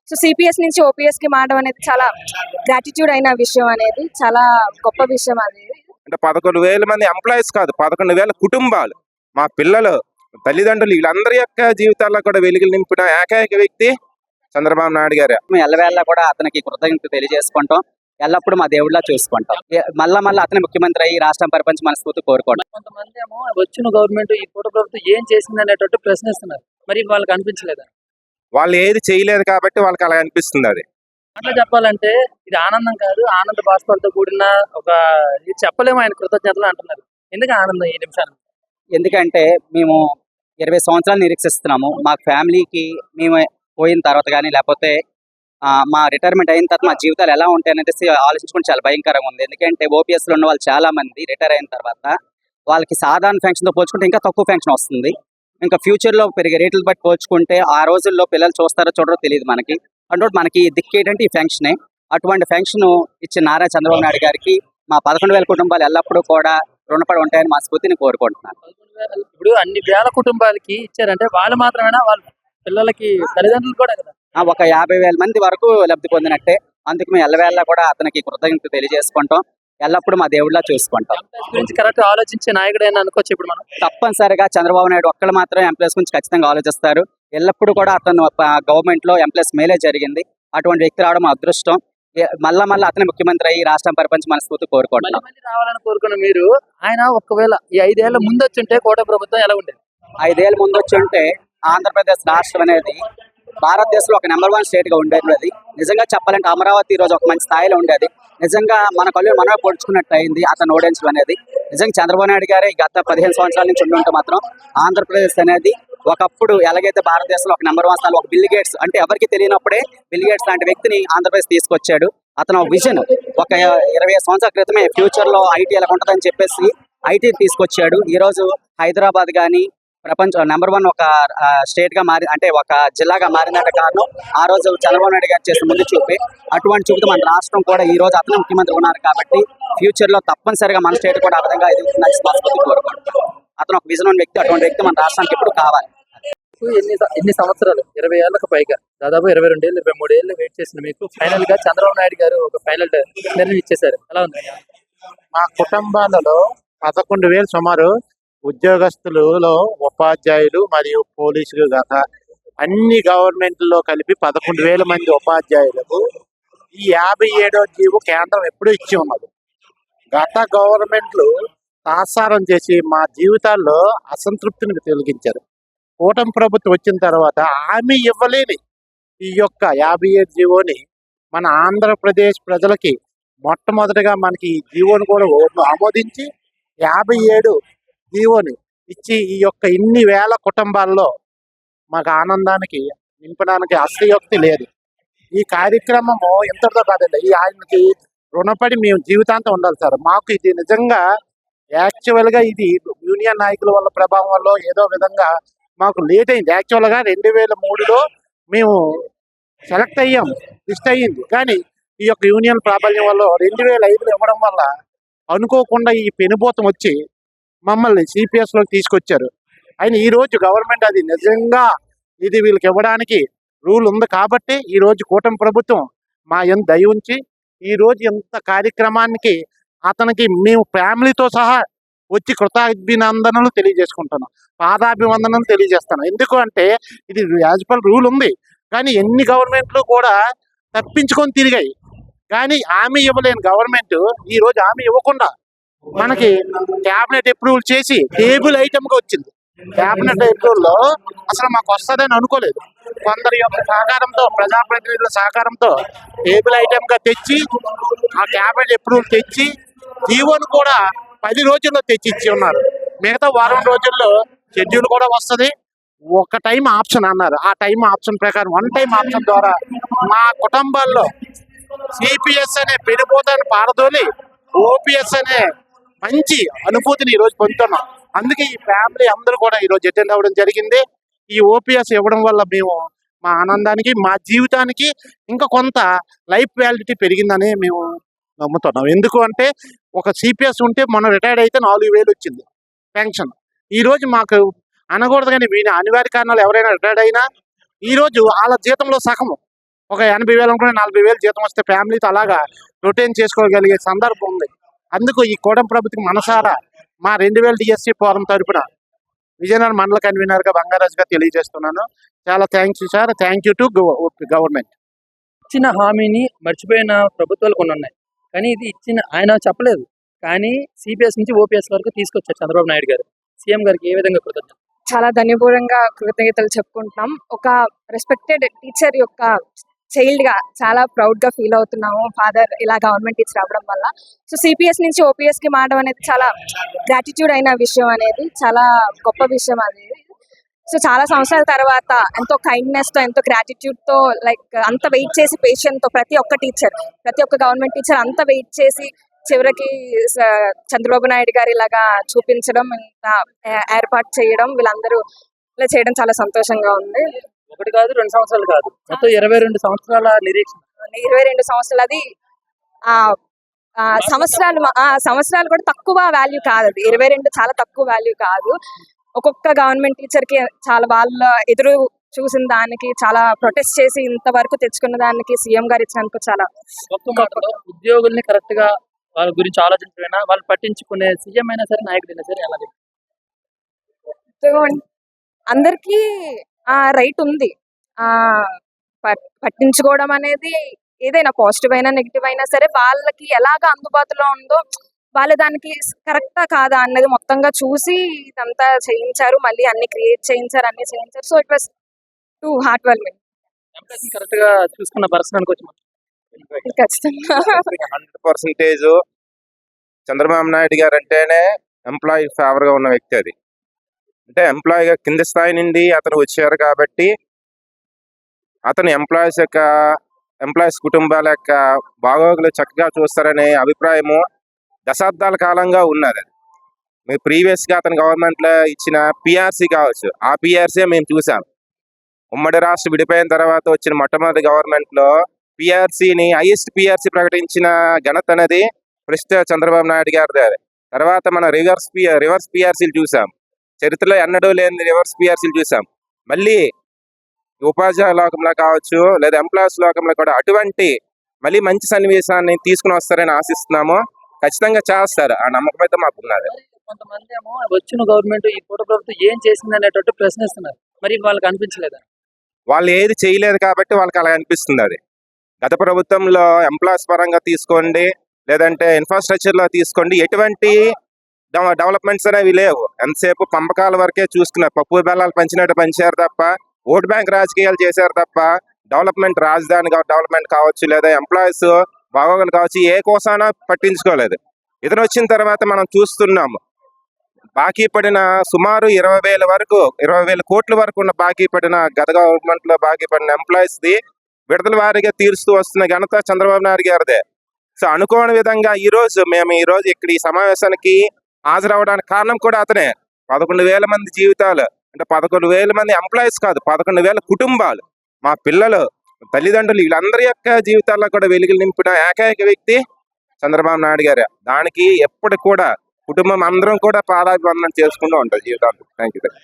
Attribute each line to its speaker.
Speaker 1: So CPS నుంచి OPS కి మారడం అనేది చాలా గ్రాటిట్యూడ్ అయిన విషయం అనేది, చాలా గొప్ప విషయం అనేది.
Speaker 2: అంటే 11,000 మంది ఎంప్లాయీస్ కాదు, 11,000 కుటుంబాలు, మా పిల్లలు, తల్లిదండ్రులు, వీళ్ళందరి యొక్క జీవితాల్లో కూడా వెలుగులు నింపిన ఏకైక వ్యక్తి చంద్రబాబు నాయుడు గారు.
Speaker 3: మేము ఎల్లవేళ కూడా అతనికి కృతజ్ఞత తెలియజేసుకుంటాం. ఎల్లప్పుడూ మా దేవుడిలా చూసుకుంటాం. మళ్ళా అతని ముఖ్యమంత్రి అయ్యి రాష్ట్రం పరిపాలించి మనస్ఫూర్తి కోరుకోవడం.
Speaker 4: కొంతమంది ఏమో వచ్చిన గవర్నమెంట్ ఈ కూట ప్రభుత్వం ఏం చేసింది అనేటట్టు ప్రశ్నిస్తున్నారు. మరి వాళ్ళకి అనిపించలేదా?
Speaker 2: వాళ్ళు ఏది చేయలేదు కాబట్టి వాళ్ళకి అలా అనిపిస్తుంది. అది
Speaker 4: అట్లా చెప్పాలంటే ఇది ఆనందం కాదు, ఆనంద బాష్పాలతో కూడిన ఒక ఇది చెప్పలేము ఆయన కృతజ్ఞతలు అంటున్నారు. ఎందుకు ఆనందం ఈ నిమిషానికి?
Speaker 3: ఎందుకంటే మేము 20 సంవత్సరాలు నిరీక్షిస్తున్నాము. మా ఫ్యామిలీకి మేము పోయిన తర్వాత కానీ లేకపోతే మా రిటైర్మెంట్ అయిన తర్వాత మా జీవితాలు ఎలా ఉంటాయి అనేది ఆలోచించుకుంటే చాలా భయంకరంగా ఉంది. ఎందుకంటే ఓపీఎస్లో ఉన్న వాళ్ళు చాలా మంది రిటైర్ అయిన తర్వాత వాళ్ళకి సాధారణ పెన్షన్తో పోల్చుకుంటే ఇంకా తక్కువ పెన్షన్ వస్తుంది. ఇంకా ఫ్యూచర్లో పెరిగే రేట్లు బట్టి పోల్చుకుంటే ఆ రోజుల్లో పిల్లలు చూస్తారో చూడరో తెలియదు మనకి. అంటే మనకి దిక్కేటంటే ఈ పెన్షనే. అటువంటి పెన్షన్ ఇచ్చిన నారా చంద్రబాబు నాయుడు గారికి మా 11,000 కుటుంబాలు ఎల్లప్పుడూ కూడా రుణపడి ఉంటాయని మా స్ఫూర్తిని కోరుకుంటున్నాను.
Speaker 4: ఇప్పుడు అన్ని వేల కుటుంబాలకి ఇచ్చారంటే వాళ్ళు మాత్రమేనా, వాళ్ళ పిల్లలకి తల్లిదండ్రులు కూడా కదా?
Speaker 3: ఒక 50,000 మంది వరకు లబ్ధి పొందినట్టే. అందుకు మేము ఎల్లవేళ కూడా అతనికి కృతజ్ఞత తెలియజేసుకుంటాం. ఎల్లప్పుడూ మా దేవుడిలా చూసుకుంటాం.
Speaker 4: గురించి కరెక్ట్ ఆలోచించే నాయకుడైనా అనుకోవచ్చు. ఇప్పుడు మనం
Speaker 3: తప్పనిసరిగా చంద్రబాబు నాయుడు ఒక్కళ్ళు మాత్రం ఎంప్లాయీస్ గురించి ఖచ్చితంగా ఆలోచిస్తారు. ఎల్లప్పుడూ కూడా అతను గవర్నమెంట్ లో ఎంప్లాయీస్ మేలే జరిగింది. అటువంటి వ్యక్తి రావడం మా అదృష్టం. మళ్ళా అతని ముఖ్యమంత్రి అయ్యి రాష్ట్రం పరిపాలించి మనస్ఫూర్తి కోరుకుంటున్నాం.
Speaker 4: రావాలని కోరుకున్న మీరు ఆయన ఒకవేళ ఈ 5 ఏళ్ల ముందు వచ్చుంటే కోట ప్రభుత్వం ఎలా ఉండేది?
Speaker 3: 5 ఏళ్ళ ముందు వచ్చి ఉంటే ఆంధ్రప్రదేశ్ రాష్ట్రం అనేది భారతదేశంలో ఒక నెంబర్ 1 స్టేట్ గా ఉండేది. నిజంగా చెప్పాలంటే అమరావతి ఈ రోజు ఒక మంచి స్థాయిలో ఉండేది. నిజంగా మన కళ్ళు మనమే పొడుచుకున్నట్టు అయింది అతను ఓడించడం అనేది. నిజంగా చంద్రబాబు నాయుడు గారే గత 15 సంవత్సరాల నుంచి ఉంటే మాత్రం ఆంధ్రప్రదేశ్ అనేది ఒకప్పుడు ఎలాగైతే భారతదేశంలో ఒక నెంబర్ 1 స్థానంలో ఒక బిల్ గేట్స్, అంటే ఎవరికి తెలియనప్పుడే బిల్ గేట్స్ లాంటి వ్యక్తిని ఆంధ్రప్రదేశ్ తీసుకొచ్చాడు. అతను విజన్ ఒక 20 సంవత్సరాల క్రితమే ఫ్యూచర్ లో ఐటీ ఎలా ఉంటుందని చెప్పేసి ఐటీ తీసుకొచ్చాడు. ఈ రోజు హైదరాబాద్ కానీ ప్రపంచం నెంబర్ 1 ఒక స్టేట్ గా మారి, అంటే ఒక జిల్లాగా మారినట్టు కారణం ఆ రోజు చంద్రబాబు నాయుడు గారు చేసిన ముందు చూపి. అటువంటి చూపుతూ మన రాష్ట్రం కూడా ఈ రోజు అతను ముఖ్యమంత్రి ఉన్నారు కాబట్టి ఫ్యూచర్ లో తప్పనిసరిగా మన స్టేట్ కూడా ఆ విధంగా కోరుకుంటాం. అతను ఒక విజన్ ఉన్న వ్యక్తి. అటువంటి వ్యక్తి మన రాష్ట్రానికి ఎప్పుడు కావాలి.
Speaker 4: ఎన్ని సంవత్సరాలు, 20 ఏళ్లకు పైగా, దాదాపు 22 ఏళ్ళు 23 ఏళ్ళు వెయిట్ చేసిన మీకు ఫైనల్ గా చంద్రబాబు నాయుడు గారు ఒక ఫైనల్ నిర్ణయం ఇచ్చేశారు. ఎలా ఉంది?
Speaker 5: మా కుటుంబాలలో 11,000 సుమారు ఉద్యోగస్తులలో ఉపాధ్యాయులు మరియు పోలీసులు గత అన్ని గవర్నమెంట్లో కలిపి 11,000 మంది ఉపాధ్యాయులకు ఈ 57వ జీవో కేంద్రం ఎప్పుడూ ఇచ్చి ఉన్నది. గత గవర్నమెంట్లు తాత్సారం చేసి మా జీవితాల్లో అసంతృప్తిని తొలగించారు. కూటమి ప్రభుత్వం వచ్చిన తర్వాత హామీ ఇవ్వలేని ఈ యొక్క 57 జీవోని మన ఆంధ్రప్రదేశ్ ప్రజలకి మొట్టమొదటిగా మనకి ఈ జీవోని కూడా ఆమోదించి 57 జీవోని ఇచ్చి ఈ యొక్క ఇన్ని వేల కుటుంబాల్లో మాకు ఆనందానికి నింపడానికి అస్తియోక్తి లేదు. ఈ కార్యక్రమము ఎంతటితో కాదండి, ఈ ఆయనకి రుణపడి మేము జీవితాంతం ఉండాలి సార్. మాకు ఇది నిజంగా యాక్చువల్గా ఇది యూనియన్ నాయకుల వల్ల ప్రభావం వల్ల ఏదో విధంగా మాకు లేట్ అయింది. యాక్చువల్గా 2003లో మేము సెలెక్ట్ అయ్యాం, లిస్ట్ అయ్యింది. కానీ ఈ యొక్క యూనియన్ ప్రాబల్యం వల్ల 2005లో ఇవ్వడం వల్ల అనుకోకుండా ఈ పెనుభూతం వచ్చి మమ్మల్ని సిపిఎస్లోకి తీసుకొచ్చారు. ఆయన ఈ రోజు గవర్నమెంట్ అది నిజంగా ఇది వీళ్ళకి ఇవ్వడానికి రూల్ ఉంది కాబట్టి ఈ రోజు కూటమి ప్రభుత్వం మా ఎంత దయ ఉంచి ఈ రోజు ఎంత కార్యక్రమానికి అతనికి మేము ఫ్యామిలీతో సహా వచ్చి కృతజ్ఞాభినందనలు తెలియజేసుకుంటున్నాం, పాదాభివందనలు తెలియజేస్తాను. ఎందుకు అంటే ఇది యాజ్ పర్ రూల్ ఉంది. కానీ ఎన్ని గవర్నమెంట్లు కూడా తప్పించుకొని తిరిగాయి. కానీ హామీ ఇవ్వలేని గవర్నమెంట్ ఈ రోజు హామీ ఇవ్వకుండా మనకి క్యాబినెట్ అప్రూవల్ చేసి టేబుల్ ఐటమ్ గా వచ్చింది. క్యాబినెట్ అప్రూవల్ లో అసలు మాకు వస్తుందని అనుకోలేదు. కొందరి యొక్క సహకారంతో, ప్రజాప్రతినిధుల సహకారంతో టేబుల్ ఐటమ్ గా తెచ్చి ఆ క్యాబినెట్ అప్రూవల్ తెచ్చి జీవోను కూడా 10 రోజుల్లో తెచ్చి ఇచ్చి ఉన్నారు. మిగతా వారం రోజుల్లో షెడ్యూల్ కూడా వస్తుంది. ఒక టైం ఆప్షన్ అన్నారు. ఆ టైం ఆప్షన్ ప్రకారం 1 టైం ఆప్షన్ ద్వారా మా కుటుంబాల్లో సిపిఎస్ అనే పెనుపోతాన్ని పారదోలి ఓపీఎస్ అనే మంచి అనుభూతిని ఈరోజు పొందుతున్నాం. అందుకే ఈ ఫ్యామిలీ అందరూ కూడా ఈరోజు అటెండ్ అవ్వడం జరిగింది. ఈ ఓపీఎస్ ఇవ్వడం వల్ల మేము మా ఆనందానికి, మా జీవితానికి ఇంకా కొంత లైఫ్ వ్యాలిడిటీ పెరిగిందని మేము నమ్ముతున్నాం. ఎందుకు అంటే ఒక సిపిఎస్ ఉంటే మనం రిటైర్డ్ అయితే 4,000 వచ్చింది పెన్షన్. ఈరోజు మాకు అనకూడదు కానీ అనివార్య కారణాలు ఎవరైనా రిటైర్డ్ అయినా ఈరోజు వాళ్ళ జీతంలో సగము ఒక 80,000 అనుకుని 40,000 జీతం వస్తే ఫ్యామిలీతో అలాగా రొటైన్ చేసుకోగలిగే సందర్భం ఉంది. అందుకు ఈ కూటమి ప్రభుత్వం మనసారా మా 2000 డిఎస్సి ఫోరం తరపున విజయనగరం మండల కన్వీనర్ గా బంగారాజుగా తెలియజేస్తున్నాను. చాలా thanks sir. Thank you to government.
Speaker 4: ఇచ్చిన హామీని మర్చిపోయిన ప్రభుత్వాలు కొన్ని ఉన్నాయి, కానీ ఇది ఇచ్చిన ఆయన చెప్పలేదు, కానీ సిపిఎస్ నుంచి ఓపీఎస్ వరకు తీసుకొచ్చారు చంద్రబాబు నాయుడు గారు. సీఎం గారికి ఏ విధంగా కృతజ్ఞత?
Speaker 1: చాలా ధన్యపూర్వకంగా కృతజ్ఞతలు చెప్పుకుంటున్నాం. ఒక రెస్పెక్టెడ్ టీచర్ యొక్క చైల్డ్ గా చాలా ప్రౌడ్ గా ఫీల్ అవుతున్నాము ఫాదర్ ఇలా గవర్నమెంట్ టీచర్ అవ్వడం వల్ల. సో సిపిఎస్ నుంచి ఓపీఎస్ కి మారడం అనేది చాలా గ్రాటిట్యూడ్ అయిన విషయం అనేది, చాలా గొప్ప విషయం అనేది. సో చాలా సంవత్సరాల తర్వాత ఎంతో కైండ్నెస్ తో, ఎంతో గ్రాటిట్యూడ్ తో, లైక్ అంత వెయిట్ చేసి పేషెంట్ తో ప్రతి ఒక్క టీచర్, ప్రతి ఒక్క గవర్నమెంట్ టీచర్ అంత వెయిట్ చేసి చివరికి చంద్రబాబు నాయుడు గారు ఇలాగా చూపించడం, ఇంత ఏర్పాటు చేయడం, వీళ్ళందరూ ఇలా చేయడం చాలా సంతోషంగా ఉంది.
Speaker 4: 1 కాదు 2 సంవత్సరాలు కాదు, మొత్తం 22 సంవత్సరాల నిరీక్షణ.
Speaker 1: 22 సంవత్సరాలు, అది ఆ ఆ సంవత్సరాలు కూడా తక్కువ వాల్యూ కాదు. అది 22 చాలా తక్కువ వాల్యూ కాదు. ఒక్కొక్క గవర్నమెంట్ టీచర్ కి చాలా వాళ్ళ ఎదురు చూసిన దానికి, చాలా ప్రొటెస్ట్ చేసి ఇంతవరకు తెచ్చుకున్న దానికి సీఎం గారు ఇచ్చినందుకు చాలా
Speaker 4: ఒక్క మాటలో ఉద్యోగుల్ని కరెక్ట్ గా వాళ్ళ గురించి ఆలోచించమైనా, వాళ్ళు పట్టించుకునే సీఎం అయినా సరే, నాయకుడైనా సరే ఎలా
Speaker 1: అందరికీ రైట్ ఉంది. పట్టించుకోవడం అనేది ఏదైనా పాజిటివ్ అయినా నెగిటివ్ అయినా సరే వాళ్ళకి ఎలాగ అందుబాటులో ఉందో వాళ్ళ దానికి కరెక్టా కాదా అన్నది మొత్తంగా చూసి ఇదంతా చేయించారు. మళ్ళీ అన్ని క్రియేట్ చేయించారు, అన్ని చేయించారు. So it was too overwhelming.
Speaker 4: Correct గా చూసుకున్న పర్సన్ అనుకోవచ్చు.
Speaker 1: ఖచ్చితంగా
Speaker 2: 100% చంద్రబాబు నాయుడు గారు అంటేనే ఎంప్లాయీ ఫేవర్ గా ఉన్న వ్యక్తి. అది అంటే ఎంప్లాయీగా కింద స్థాయి నుండి అతను వచ్చారు కాబట్టి అతను ఎంప్లాయీస్ కుటుంబాల యొక్క బాగోగులు చక్కగా చూస్తారనే అభిప్రాయము దశాబ్దాల కాలంగా ఉన్నది. మేము ప్రీవియస్గా అతని గవర్నమెంట్లో ఇచ్చిన పిఆర్సీ కావచ్చు, ఆ పిఆర్సీ మేము చూసాం. ఉమ్మడి రాష్ట్రం విడిపోయిన తర్వాత వచ్చిన మొట్టమొదటి గవర్నమెంట్లో పిఆర్సీని హైయెస్ట్ పిఆర్సీ ప్రకటించిన ఘనత అనేది ప్రస్తుత చంద్రబాబు నాయుడు గారిదే. తర్వాత మన రివర్స్ పిఆర్సీలు చూసాం. చరిత్రలో ఎన్నడూ లేని రివర్స్ పిఆర్సీలు చూసాం. మళ్ళీ ఉపాధ్యాయ లోకంలో కావచ్చు, లేదా ఎంప్లాయీస్ లోకంలో కూడా అటువంటి మళ్ళీ మంచి సన్నివేశాన్ని తీసుకుని వస్తారని ఆశిస్తున్నాము. ఖచ్చితంగా చేస్తారు, ఆ నమ్మకం అయితే మాకు ఉన్నది.
Speaker 4: కొంతమంది ఏమో వచ్చిన గవర్నమెంట్, ఈ కూట ప్రభుత్వం ఏం చేసింది అనేటట్టు ప్రశ్నిస్తున్నారు. మరి వాళ్ళకి అనిపించలేదా?
Speaker 2: వాళ్ళు ఏది చేయలేదు కాబట్టి వాళ్ళకి అలా అనిపిస్తుంది. అది గత ప్రభుత్వంలో ఎంప్లాయీస్ పరంగా తీసుకోండి, లేదంటే ఇన్ఫ్రాస్ట్రక్చర్లో తీసుకోండి, ఎటువంటి డెవలప్మెంట్స్ అనేవి లేవు. ఎంతసేపు పంపకాల వరకే చూసుకున్నారు. పప్పు బెల్లాలు పంచినట్టు పంచారు తప్ప, ఓట్ బ్యాంక్ రాజకీయాలు చేశారు తప్ప, డెవలప్మెంట్, రాజధాని డెవలప్మెంట్ కావచ్చు, లేదా ఎంప్లాయీస్ బాగోగులు కావచ్చు, ఏ కోసానా పట్టించుకోలేదు. ఇతను వచ్చిన తర్వాత మనం చూస్తున్నాము, బాకీ పడిన సుమారు 20,000 కోట్ల వరకు ఉన్న బాకీ పడిన గత గవర్నమెంట్ లో బాకీ పడిన ఎంప్లాయీస్ ది విడతల వారీగా తీరుస్తూ వస్తున్న ఘనత చంద్రబాబు నాయుడు గారిదే. సో అనుకోని విధంగా మేము ఈ రోజు ఇక్కడ ఈ సమావేశానికి హాజరవడానికి కారణం కూడా అతనే. 11,000 మంది జీవితాలు, అంటే 11,000 మంది ఎంప్లాయీస్ కాదు, 11,000 కుటుంబాలు, మా పిల్లలు, తల్లిదండ్రులు, వీళ్ళందరి యొక్క జీవితాల్లో కూడా వెలుగులు నింపిన ఏకైక వ్యక్తి చంద్రబాబు నాయుడు గారే. దానికి ఎప్పటికి కూడా కుటుంబం అందరం కూడా పాదాభివందనం చేసుకుంటూ ఉంటుంది జీవితాలు. Thank you.